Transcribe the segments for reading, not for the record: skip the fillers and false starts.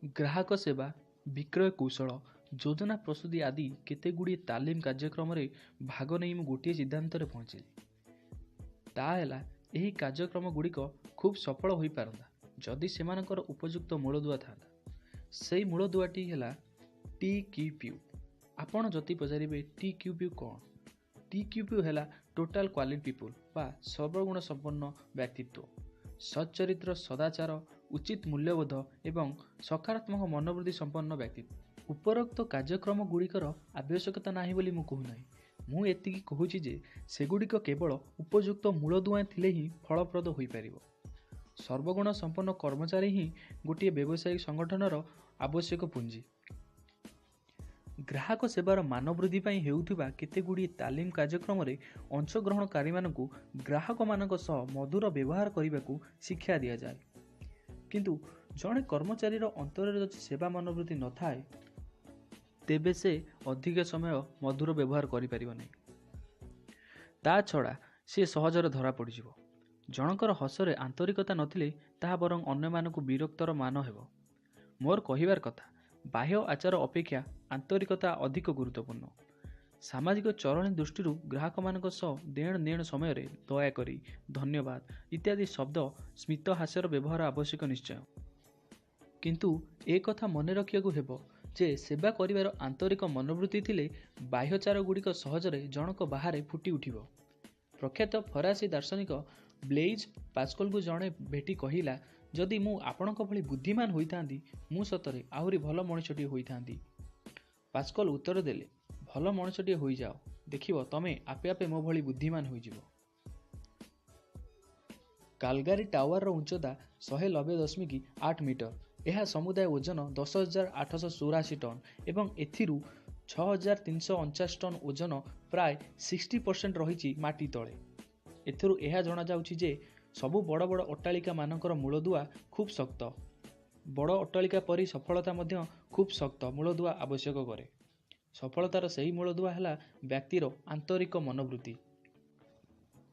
ଗ୍ରାହକ ସେବା, ବିକ୍ରୟ କୌଶଳ, ଯୋଜନା ପ୍ରସ୍ତୁତି ଆଦି କେତେଗୁଡ଼ିଏ ତାଲିମ କାର୍ଯ୍ୟକ୍ରମରେ ଭାଗ ନେଇ ମୁଁ ଗୋଟିଏ ସିଦ୍ଧାନ୍ତରେ ପହଞ୍ଚିଲି। ତାହା ହେଲା, ଏହି କାର୍ଯ୍ୟକ୍ରମଗୁଡ଼ିକ ଖୁବ୍ ସଫଳ ହୋଇପାରନ୍ତା ଯଦି ସେମାନଙ୍କର ଉପଯୁକ୍ତ ମୂଳଦୁଆ ଥାନ୍ତା। ସେହି ମୂଳଦୁଆଟି ହେଲା TQP। ଆପଣ ଯଦି ପଚାରିବେ TQP କ'ଣ? TQP ହେଲା ଟୋଟାଲ କ୍ୱାଲିଟି ପିପୁଲ ବା ସର୍ବଗୁଣ ସମ୍ପନ୍ନ ବ୍ୟକ୍ତିତ୍ୱ, ସଚ୍ଚରିତ୍ର, ସଦାଚାର, ଉଚିତ ମୂଲ୍ୟବୋଧ ଏବଂ ସକାରାତ୍ମକ ମନୋବୃତ୍ତି ସମ୍ପନ୍ନ ବ୍ୟକ୍ତିତ୍ୱ। ଉପରୋକ୍ତ କାର୍ଯ୍ୟକ୍ରମଗୁଡ଼ିକର ଆବଶ୍ୟକତା ନାହିଁ ବୋଲି ମୁଁ କହୁନାହିଁ। ମୁଁ ଏତିକି କହୁଛି ଯେ ସେଗୁଡ଼ିକ କେବଳ ଉପଯୁକ୍ତ ମୂଳଦୁଆ ଥିଲେ ହିଁ ଫଳପ୍ରଦ ହୋଇପାରିବ। ସର୍ବଗୁଣ ସମ୍ପନ୍ନ କର୍ମଚାରୀ ହିଁ ଗୋଟିଏ ବ୍ୟବସାୟିକ ସଂଗଠନର ଆବଶ୍ୟକ ପୁଞ୍ଜି। ଗ୍ରାହକ ସେବାର ମାନ ବୃଦ୍ଧି ପାଇଁ ହେଉଥିବା କେତେଗୁଡ଼ିଏ ତାଲିମ କାର୍ଯ୍ୟକ୍ରମରେ ଅଂଶଗ୍ରହଣକାରୀମାନଙ୍କୁ ଗ୍ରାହକମାନଙ୍କ ସହ ମଧୁର ବ୍ୟବହାର କରିବାକୁ ଶିକ୍ଷା ଦିଆଯାଏ। କିନ୍ତୁ ଜଣେ କର୍ମଚାରୀର ଅନ୍ତରରେ ଯଦି ସେବା ମନୋବୃତ୍ତି ନଥାଏ, ତେବେ ସେ ଅଧିକ ସମୟ ମଧୁର ବ୍ୟବହାର କରିପାରିବ ନାହିଁ। ତା ଛଡ଼ା ସେ ସହଜରେ ଧରା ପଡ଼ିଯିବ। ଜଣଙ୍କର ହସରେ ଆନ୍ତରିକତା ନଥିଲେ ତାହା ବରଂ ଅନ୍ୟମାନଙ୍କୁ ବିରକ୍ତର ମାନ ହେବ। ମୋର କହିବାର କଥା, ବାହ୍ୟ ଆଚାର ଅପେକ୍ଷା ଆନ୍ତରିକତା ଅଧିକ ଗୁରୁତ୍ୱପୂର୍ଣ୍ଣ। ସାମାଜିକ ଚଳଣି ଦୃଷ୍ଟିରୁ ଗ୍ରାହକମାନଙ୍କ ସହ ଦେଣ ନେଣ ସମୟରେ ଦୟାକରି, ଧନ୍ୟବାଦ ଇତ୍ୟାଦି ଶବ୍ଦ ସ୍ମିତ ହାସ୍ୟର ବ୍ୟବହାର ଆବଶ୍ୟକ ନିଶ୍ଚୟ। କିନ୍ତୁ କଥା ମନେ ରଖିବାକୁ ହେବ ଯେ ସେବା କରିବାର ଆନ୍ତରିକ ମନୋବୃତ୍ତି ଥିଲେ ବାହ୍ୟଚାରଗୁଡ଼ିକ ସହଜରେ ଜଣକ ବାହାରେ ଫୁଟି ଉଠିବ। ପ୍ରଖ୍ୟାତ ଫରାସୀ ଦାର୍ଶନିକ ବ୍ଲେଇଜ୍ ପାସ୍କଲଙ୍କୁ ଜଣେ ଭେଟି କହିଲା, ଯଦି ମୁଁ ଆପଣଙ୍କ ଭଳି ବୁଦ୍ଧିମାନ ହୋଇଥାନ୍ତି, ମୁଁ ସତରେ ଆହୁରି ଭଲ ମଣିଷଟିଏ ହୋଇଥାନ୍ତି। ପାସ୍କଲ ଉତ୍ତର ଦେଲେ, ଭଲ ମଣିଷଟିଏ ହୋଇଯାଅ, ଦେଖିବ ତମେ ଆପେ ଆପେ ମୋ ଭଳି ବୁଦ୍ଧିମାନ ହୋଇଯିବ। କାଲଗାରି ଟାୱାରର ଉଚ୍ଚତା 190.8 ମିଟର। ଏହା ସମୁଦାୟ ଓଜନ 10,884 ଟନ୍ ଏବଂ ଏଥିରୁ 6,349 ଟନ୍ ଓଜନ ପ୍ରାୟ 60% ରହିଛି ମାଟି ତଳେ। ଏଥିରୁ ଏହା ଜଣାଯାଉଛି ଯେ ସବୁ ବଡ଼ ବଡ଼ ଅଟ୍ଟାଳିକା ମାନଙ୍କର ମୂଳଦୁଆ ଖୁବ୍ ଶକ୍ତ। ବଡ଼ ଅଟ୍ଟାଳିକା ପରି ସଫଳତା ମଧ୍ୟ ଖୁବ୍ ଶକ୍ତ ମୂଳଦୁଆ ଆବଶ୍ୟକ କରେ। ସଫଳତାର ସେହି ମୂଳଦୁଆ ହେଲା ବ୍ୟକ୍ତିର ଆନ୍ତରିକ ମନୋବୃତ୍ତି।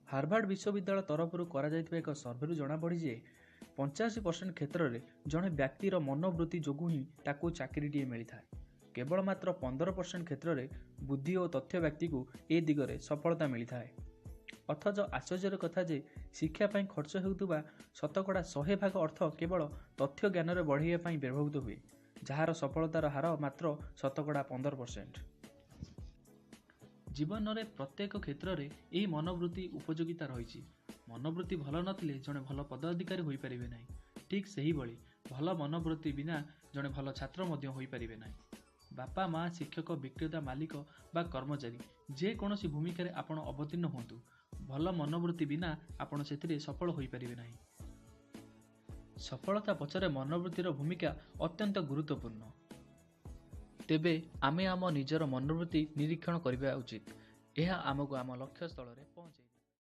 ହାର୍ଭାର୍ଡ ବିଶ୍ୱବିଦ୍ୟାଳୟ ତରଫରୁ କରାଯାଇଥିବା ଏକ ସର୍ଭେରୁ ଜଣାପଡ଼ି ଯେ 85% କ୍ଷେତ୍ରରେ ଜଣେ ବ୍ୟକ୍ତିର ମନୋବୃତ୍ତି ଯୋଗୁଁ ହିଁ ତାକୁ ଚାକିରିଟିଏ ମିଳିଥାଏ। କେବଳ ମାତ୍ର 15% କ୍ଷେତ୍ରରେ ବୁଦ୍ଧି ଓ ତଥ୍ୟ ବ୍ୟକ୍ତିକୁ ଏ ଦିଗରେ ସଫଳତା ମିଳିଥାଏ। ଅଥଚ ଆଶ୍ଚର୍ଯ୍ୟର କଥା ଯେ ଶିକ୍ଷା ପାଇଁ ଖର୍ଚ୍ଚ ହେଉଥିବା ଶତକଡ଼ା 100% ଅର୍ଥ କେବଳ ତଥ୍ୟ ଜ୍ଞାନରେ ବଢ଼ାଇବା ପାଇଁ ବ୍ୟବହୃତ ହୁଏ, ଯାହାର ସଫଳତାର ହାର ମାତ୍ର ଶତକଡ଼ା 15%। ଜୀବନରେ ପ୍ରତ୍ୟେକ କ୍ଷେତ୍ରରେ ଏହି ମନୋବୃତ୍ତି ଉପଯୋଗିତା ରହିଛି। ମନୋବୃତ୍ତି ଭଲ ନଥିଲେ ଜଣେ ଭଲ ପଦାଧିକାରୀ ହୋଇପାରିବେ ନାହିଁ। ଠିକ୍ ସେହିଭଳି ଭଲ ମନୋବୃତ୍ତି ବିନା ଜଣେ ଭଲ ଛାତ୍ର ମଧ୍ୟ ହୋଇପାରିବେ ନାହିଁ। ବାପା, ମା, ଶିକ୍ଷକ, ବିକ୍ରେତା, ମାଲିକ ବା କର୍ମଚାରୀ ଯେକୌଣସି ଭୂମିକାରେ ଆପଣ ଅବତୀର୍ଣ୍ଣ ହୁଅନ୍ତୁ, ଭଲ ମନୋବୃତ୍ତି ବିନା ଆପଣ ସେଥିରେ ସଫଳ ହୋଇପାରିବେ ନାହିଁ। ସଫଳତା ପଛରେ ମନୋବୃତ୍ତିର ଭୂମିକା ଅତ୍ୟନ୍ତ ଗୁରୁତ୍ୱପୂର୍ଣ୍ଣ। ତେବେ ଆମେ ଆମ ନିଜର ମନୋବୃତ୍ତି ନିରୀକ୍ଷଣ କରିବା ଉଚିତ। ଏହା ଆମକୁ ଆମ ଲକ୍ଷ୍ୟ ସ୍ଥଳରେ ପହଞ୍ଚାଇବ।